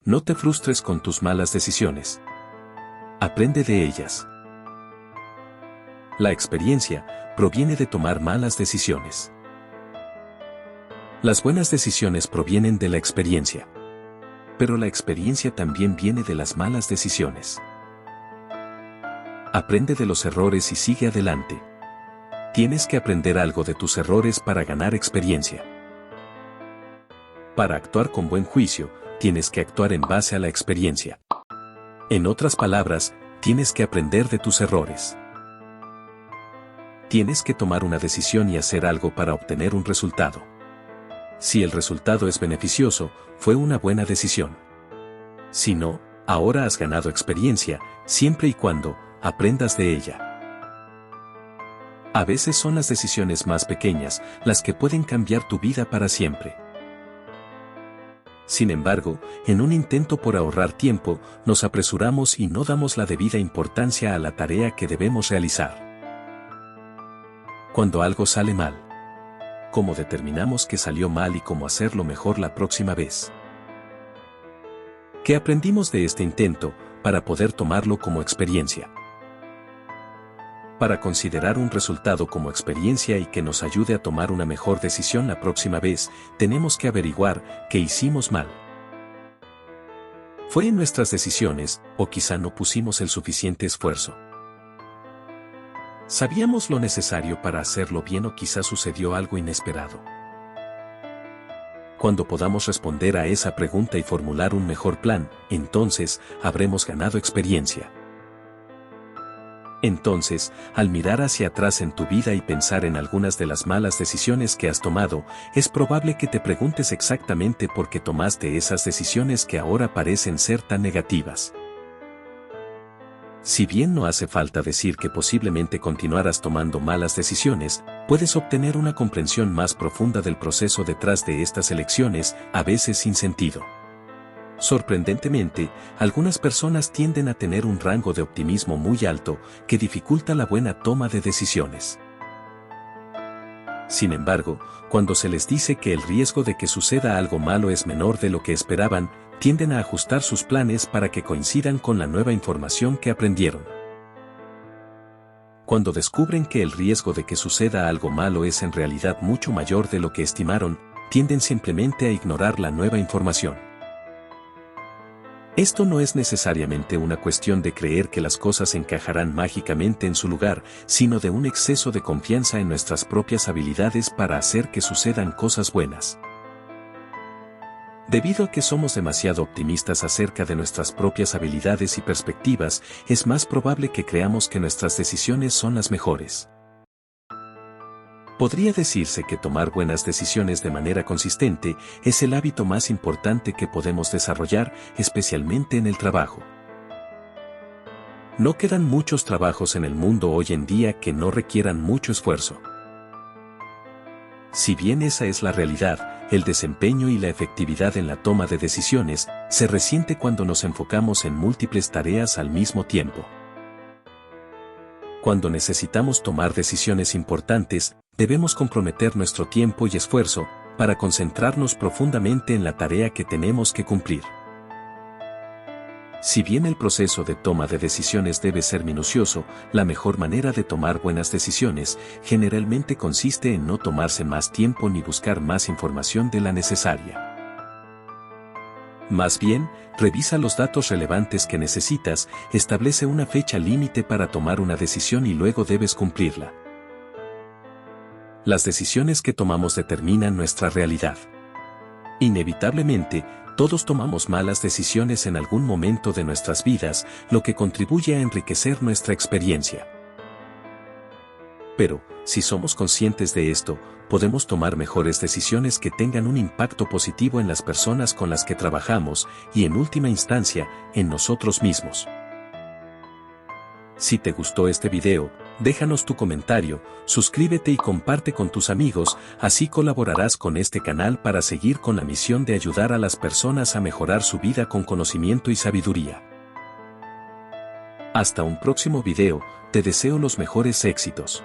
No te frustres con tus malas decisiones. Aprende de ellas. La experiencia proviene de tomar malas decisiones. Las buenas decisiones provienen de la experiencia. Pero la experiencia también viene de las malas decisiones. Aprende de los errores y sigue adelante. Tienes que aprender algo de tus errores para ganar experiencia. Para actuar con buen juicio, tienes que actuar en base a la experiencia. En otras palabras, tienes que aprender de tus errores. Tienes que tomar una decisión y hacer algo para obtener un resultado. Si el resultado es beneficioso, fue una buena decisión. Si no, ahora has ganado experiencia, siempre y cuando aprendas de ella. A veces son las decisiones más pequeñas las que pueden cambiar tu vida para siempre. Sin embargo, en un intento por ahorrar tiempo, nos apresuramos y no damos la debida importancia a la tarea que debemos realizar. Cuando algo sale mal, ¿cómo determinamos que salió mal y cómo hacerlo mejor la próxima vez? ¿Qué aprendimos de este intento para poder tomarlo como experiencia? Para considerar un resultado como experiencia y que nos ayude a tomar una mejor decisión la próxima vez, tenemos que averiguar qué hicimos mal. ¿Fue en nuestras decisiones, o quizá no pusimos el suficiente esfuerzo? ¿Sabíamos lo necesario para hacerlo bien o quizá sucedió algo inesperado? Cuando podamos responder a esa pregunta y formular un mejor plan, entonces habremos ganado experiencia. Entonces, al mirar hacia atrás en tu vida y pensar en algunas de las malas decisiones que has tomado, es probable que te preguntes exactamente por qué tomaste esas decisiones que ahora parecen ser tan negativas. Si bien no hace falta decir que posiblemente continuaras tomando malas decisiones, puedes obtener una comprensión más profunda del proceso detrás de estas elecciones, a veces sin sentido. Sorprendentemente, algunas personas tienden a tener un rango de optimismo muy alto que dificulta la buena toma de decisiones. Sin embargo, cuando se les dice que el riesgo de que suceda algo malo es menor de lo que esperaban, tienden a ajustar sus planes para que coincidan con la nueva información que aprendieron. Cuando descubren que el riesgo de que suceda algo malo es en realidad mucho mayor de lo que estimaron, tienden simplemente a ignorar la nueva información. Esto no es necesariamente una cuestión de creer que las cosas encajarán mágicamente en su lugar, sino de un exceso de confianza en nuestras propias habilidades para hacer que sucedan cosas buenas. Debido a que somos demasiado optimistas acerca de nuestras propias habilidades y perspectivas, es más probable que creamos que nuestras decisiones son las mejores. Podría decirse que tomar buenas decisiones de manera consistente es el hábito más importante que podemos desarrollar, especialmente en el trabajo. No quedan muchos trabajos en el mundo hoy en día que no requieran mucho esfuerzo. Si bien esa es la realidad, el desempeño y la efectividad en la toma de decisiones se resiente cuando nos enfocamos en múltiples tareas al mismo tiempo. Cuando necesitamos tomar decisiones importantes, debemos comprometer nuestro tiempo y esfuerzo para concentrarnos profundamente en la tarea que tenemos que cumplir. Si bien el proceso de toma de decisiones debe ser minucioso, la mejor manera de tomar buenas decisiones generalmente consiste en no tomarse más tiempo ni buscar más información de la necesaria. Más bien, revisa los datos relevantes que necesitas, establece una fecha límite para tomar una decisión y luego debes cumplirla. Las decisiones que tomamos determinan nuestra realidad. Inevitablemente, todos tomamos malas decisiones en algún momento de nuestras vidas, lo que contribuye a enriquecer nuestra experiencia. Pero, si somos conscientes de esto, podemos tomar mejores decisiones que tengan un impacto positivo en las personas con las que trabajamos y, en última instancia, en nosotros mismos. Si te gustó este video, déjanos tu comentario, suscríbete y comparte con tus amigos, así colaborarás con este canal para seguir con la misión de ayudar a las personas a mejorar su vida con conocimiento y sabiduría. Hasta un próximo video, te deseo los mejores éxitos.